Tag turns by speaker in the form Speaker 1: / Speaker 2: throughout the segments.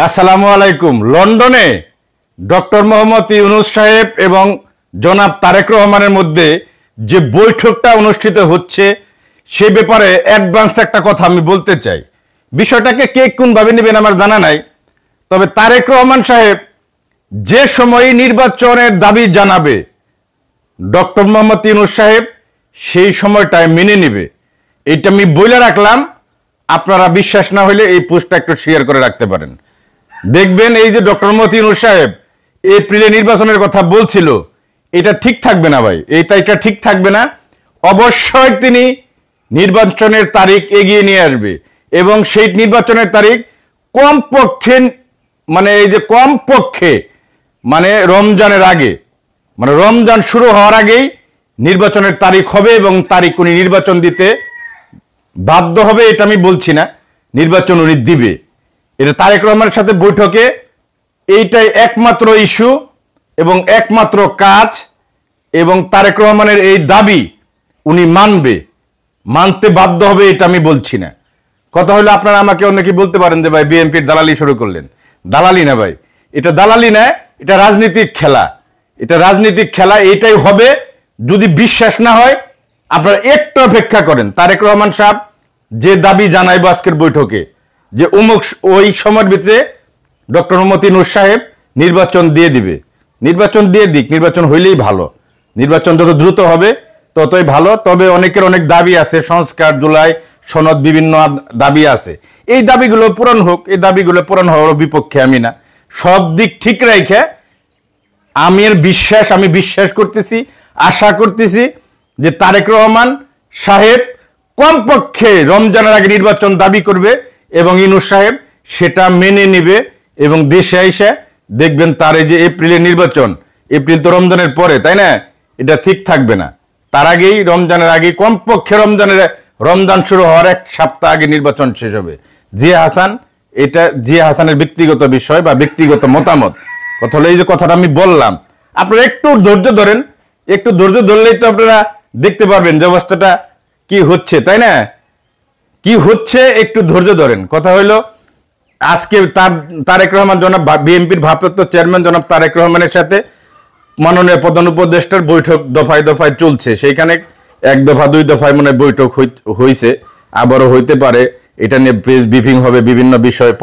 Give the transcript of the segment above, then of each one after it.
Speaker 1: আসসালামু আলাইকুম। লন্ডনে ডক্টর মোহাম্মদ ইউনূস সাহেব এবং জনাব তারেক রহমানের মধ্যে যে বৈঠকটা অনুষ্ঠিত হচ্ছে সে ব্যাপারে অ্যাডভান্স একটা কথা আমি বলতে চাই। বিষয়টাকে কে কোনভাবে নেবেন আমার জানা নাই, তবে তারেক রহমান সাহেব যে সময় নির্বাচনের দাবি জানাবে ডক্টর মোহাম্মদ ইউনূস সাহেব সেই সময়টায় মেনে নেবে, এইটা আমি বলে রাখলাম। আপনারা বিশ্বাস না হলে এই পোস্টটা একটু শেয়ার করে রাখতে পারেন। দেখবেন এই যে ডক্টর মোহাম্মদ ইউনূস সাহেব এপ্রিলে নির্বাচনের কথা বলছিল, এটা ঠিক থাকবে না ভাই, এই তারিখটা ঠিক থাকবে না। অবশ্যই তিনি নির্বাচনের তারিখ এগিয়ে নিয়ে আসবে এবং সেই নির্বাচনের তারিখ কমপক্ষে মানে রমজানের আগে, মানে রমজান শুরু হওয়ার আগেই নির্বাচনের তারিখ হবে এবং তারিখ উনি নির্বাচন দিতে বাধ্য হবে, এটা আমি বলছি না, নির্বাচন উনি দিবে। এটা তারেক রহমানের সাথে বৈঠকে এইটাই একমাত্র ইস্যু এবং একমাত্র কাজ, এবং তারেক রহমানের এই দাবি উনি মানতে বাধ্য হবে, এটা আমি বলছি না। কথা হলো আপনারা আমাকে অনেকে বলতে পারেন যে ভাই বিএনপির দালালি শুরু করলেন। দালালি না ভাই, এটা দালালি না, এটা রাজনীতিক খেলা। এটা রাজনীতিক খেলা, এটাই হবে। যদি বিশ্বাস না হয় আপনারা একটু অপেক্ষা করেন। তারেক রহমান সাহেব যে দাবি জানাইব আজকের বৈঠকে যে ওই সময়ের ভিতরে ডক্টর মোহাম্মদ ইউনূস সাহেব নির্বাচন দিয়ে দিবে, নির্বাচন দিয়ে দিক, নির্বাচন হইলেই ভালো। নির্বাচন যত দ্রুত হবে ততই ভালো। তবে অনেকের অনেক দাবি আছে, সংস্কার, জুলাই সনদ, বিভিন্ন দাবি আছে। এই দাবিগুলো পূরণ হোক, এই দাবিগুলো পূরণ হওয়ার বিপক্ষে আমি না। সব দিক ঠিক রেখে আমি বিশ্বাস করতেছি, আশা করতেছি যে তারেক রহমান সাহেব কমপক্ষে রমজানের আগে নির্বাচন দাবি করবে এবং ইউনূস সাহেব সেটা মেনে নেবে এবং দেশে এসে দেখবেন তার এই যে এপ্রিলের নির্বাচন, এপ্রিল তো রমজানের পরে, তাই না? এটা ঠিক থাকবে না। তার আগেই, রমজানের আগে, কমপক্ষে রমজান শুরু হওয়ার এক সপ্তাহ আগে নির্বাচন শেষ হবে। জিয়া হাসান, এটা জিয়া হাসানের ব্যক্তিগত বিষয় বা ব্যক্তিগত মতামত। কথা হলো এই যে কথাটা আমি বললাম, আপনারা একটু ধৈর্য ধরেন, একটু ধৈর্য ধরলেই তো আপনারা দেখতে পারবেন যে অবস্থাটা কি হচ্ছে, তাই না? কি হচ্ছে একটু ধৈর্য ধরেন। কথা হইল আজকে তারেক রহমান জনাব বিএনপির ভারপ্রাপ্ত চেয়ারম্যান জনাব তারেক রহমানের সাথে মাননীয় প্রধান উপদেষ্টার বৈঠক দফায় দফায় চলছে। সেইখানে এক দফা দুই দফায় মনে বৈঠক হয়েছে, আবারও হইতে পারে। এটা নিয়ে ব্রিফিং হবে, বিভিন্ন বিষয়ে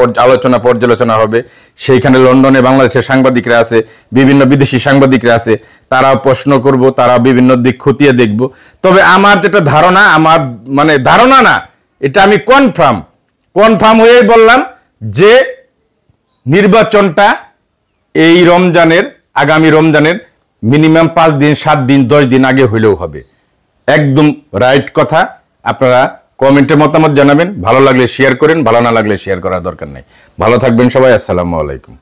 Speaker 1: পর্যালোচনা হবে। সেইখানে লন্ডনে বাংলাদেশের সাংবাদিকরা আছে, বিভিন্ন বিদেশি সাংবাদিকরা আছে, তারা প্রশ্ন করব, তারা বিভিন্ন দিক খতিয়ে দেখব। তবে আমার যেটা ধারণা, আমার ধারণা না, এটা আমি কনফার্ম হয়ে বললাম যে নির্বাচনটা এই আগামী রমজানের মিনিমাম 5 দিন, 7 দিন, 10 দিন আগে হইলেও হবে। একদম রাইট কথা। আপনারা কমেন্টে মতামত জানাবেন, ভালো লাগলে শেয়ার করেন, ভালো না লাগলে শেয়ার করার দরকার নেই। ভালো থাকবেন সবাই। আসসালামু আলাইকুম।